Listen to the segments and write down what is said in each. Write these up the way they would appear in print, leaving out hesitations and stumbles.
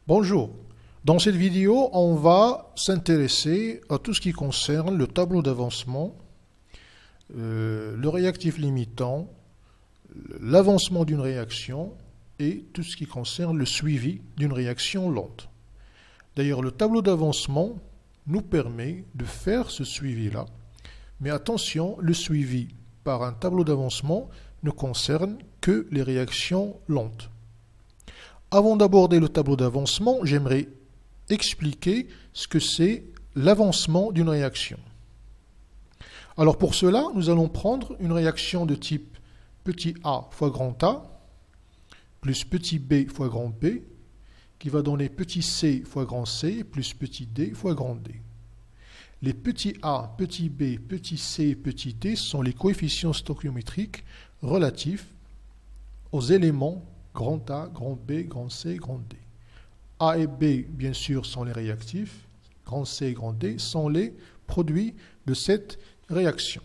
Bonjour. Dans cette vidéo, on va s'intéresser à tout ce qui concerne le tableau d'avancement, le réactif limitant, l'avancement d'une réaction et tout ce qui concerne le suivi d'une réaction lente. D'ailleurs, le tableau d'avancement nous permet de faire ce suivi-là. Mais attention, le suivi par un tableau d'avancement ne concerne que les réactions lentes. Avant d'aborder le tableau d'avancement, j'aimerais expliquer ce que c'est l'avancement d'une réaction. Alors pour cela, nous allons prendre une réaction de type petit a fois grand A plus petit b fois grand B qui va donner petit c fois grand C plus petit d fois grand D. Les petits a, petit b, petit c et petit d sont les coefficients stoichiométriques relatifs aux éléments grand A, grand B, grand C, grand D. A et B, bien sûr, sont les réactifs. Grand C et grand D sont les produits de cette réaction.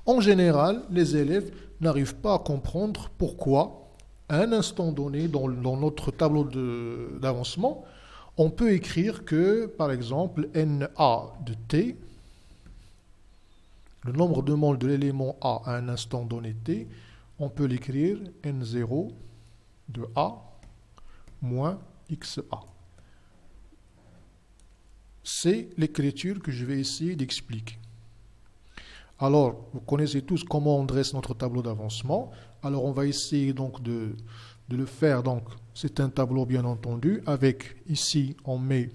En général, les élèves n'arrivent pas à comprendre pourquoi, à un instant donné, dans notre tableau d'avancement, on peut écrire que, par exemple, Na de T, le nombre de moles de l'élément A à un instant donné T, on peut l'écrire N0 de A moins XA. C'est l'écriture que je vais essayer d'expliquer. Alors, vous connaissez tous comment on dresse notre tableau d'avancement. Alors, on va essayer donc de le faire. Donc, c'est un tableau, bien entendu, avec, ici, on met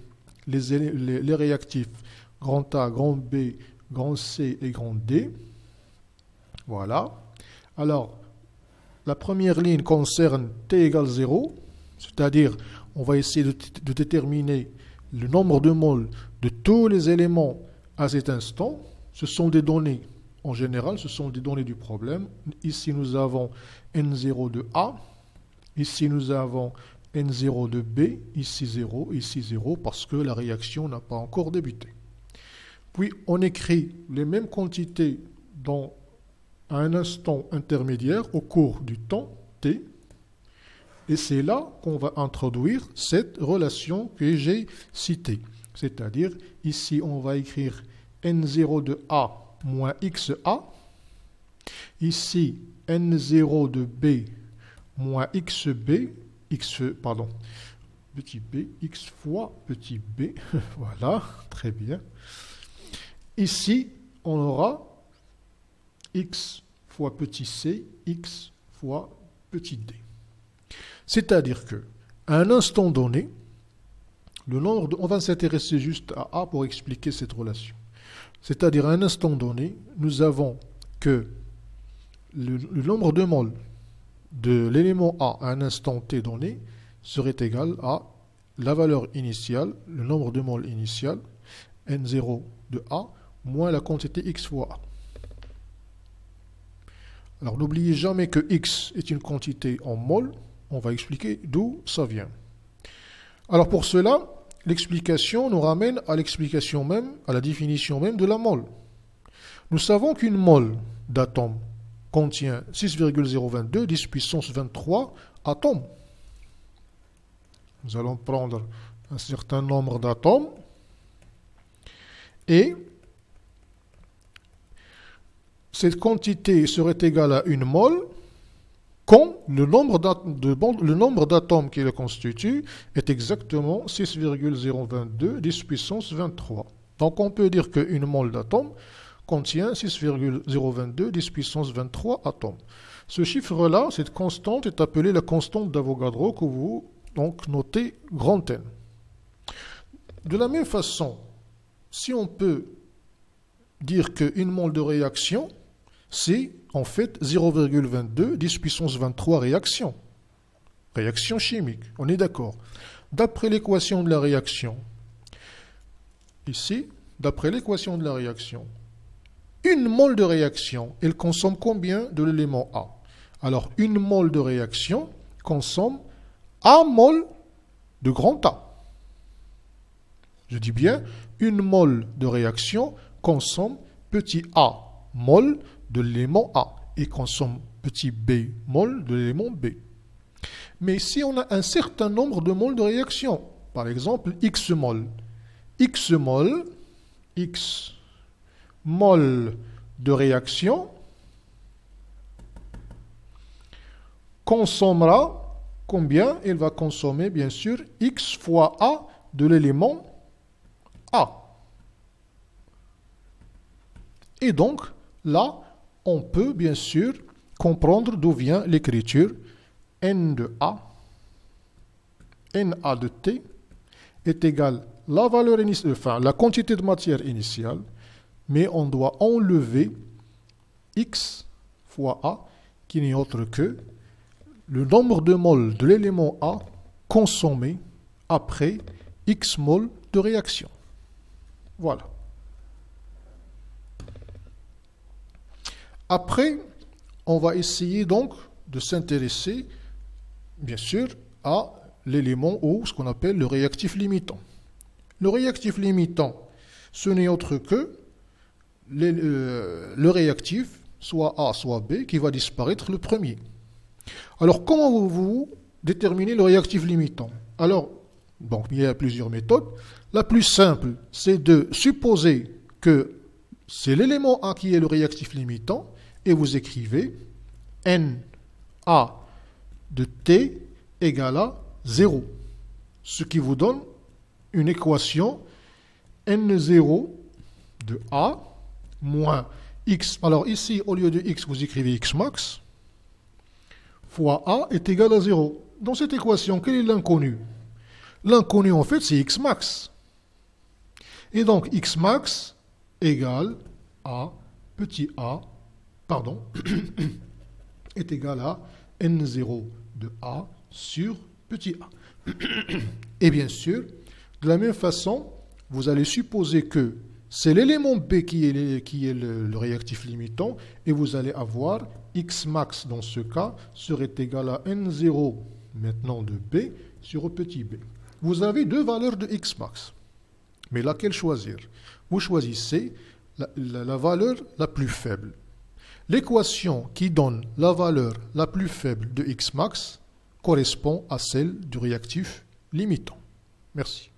les réactifs grand A, grand B, grand C et grand D. Voilà. Alors, la première ligne concerne t égale 0, c'est-à-dire on va essayer de déterminer le nombre de moles de tous les éléments à cet instant. Ce sont des données, en général, ce sont des données du problème. Ici, nous avons N0 de A, ici, nous avons N0 de B, ici 0, parce que la réaction n'a pas encore débuté. Puis, on écrit les mêmes quantités à un instant intermédiaire au cours du temps t, et c'est là qu'on va introduire cette relation que j'ai citée. C'est-à-dire, ici, on va écrire N0 de A moins XA, ici, N0 de B moins XB, petit b, X fois petit b, voilà, très bien. Ici, on aura X fois petit c, X fois petit d. C'est-à-dire que, à un instant donné, on va s'intéresser juste à A pour expliquer cette relation. C'est-à-dire, à un instant donné, nous avons que le nombre de moles de l'élément A à un instant t donné serait égal à la valeur initiale, le nombre de moles initial, N0 de A, moins la quantité X fois A. Alors, n'oubliez jamais que X est une quantité en mol. On va expliquer d'où ça vient. Alors, pour cela, l'explication nous ramène à l'explication même, à la définition même de la mole. Nous savons qu'une mole d'atome contient 6,022 10 puissance 23 atomes. Nous allons prendre un certain nombre d'atomes et cette quantité serait égale à une mole quand le nombre d'atomes qui le constitue est exactement 6,022 10 puissance 23. Donc on peut dire qu'une mole d'atomes contient 6,022 10 puissance 23 atomes. Ce chiffre-là, cette constante, est appelée la constante d'Avogadro que vous donc notez grand N. De la même façon, si on peut dire qu'une mole de réaction, c'est en fait 0,22 10 puissance 23 réaction. Réaction chimique, on est d'accord. D'après l'équation de la réaction, ici, d'après l'équation de la réaction, une mole de réaction, elle consomme combien de l'élément A? Alors, une mole de réaction consomme A mol de grand A. Je dis bien, une mole de réaction consomme petit a mol de l'élément A et consomme petit b mol de l'élément B. Mais si on a un certain nombre de moles de réaction, par exemple x mol de réaction consommera combien? Il va consommer bien sûr x fois A de l'élément A. Et donc là, on peut bien sûr comprendre d'où vient l'écriture N de A, Na de T est égal la valeur initiale, enfin la quantité de matière initiale, mais on doit enlever x fois A, qui n'est autre que le nombre de moles de l'élément A consommé après x moles de réaction. Voilà. Après, on va essayer donc de s'intéresser, bien sûr, à l'élément ou ce qu'on appelle le réactif limitant. Le réactif limitant, ce n'est autre que le réactif, soit A, soit B, qui va disparaître le premier. Alors, comment vous déterminez le réactif limitant? Alors, bon, il y a plusieurs méthodes. La plus simple, c'est de supposer que c'est l'élément A qui est le réactif limitant, et vous écrivez Na de T égale à 0, ce qui vous donne une équation N0 de A moins X. Alors ici, au lieu de X, vous écrivez X max, fois A est égal à 0. Dans cette équation, quel est l'inconnu? L'inconnu, en fait, c'est X max. Et donc, X max égale à petit a, pardon, est égal à N0 de A sur petit a. Et bien sûr, de la même façon, vous allez supposer que c'est l'élément B qui est le réactif limitant, et vous allez avoir X max dans ce cas serait égal à N0 maintenant de B sur petit b. Vous avez deux valeurs de X max. Mais laquelle choisir? Vous choisissez la valeur la plus faible. L'équation qui donne la valeur la plus faible de X max correspond à celle du réactif limitant. Merci.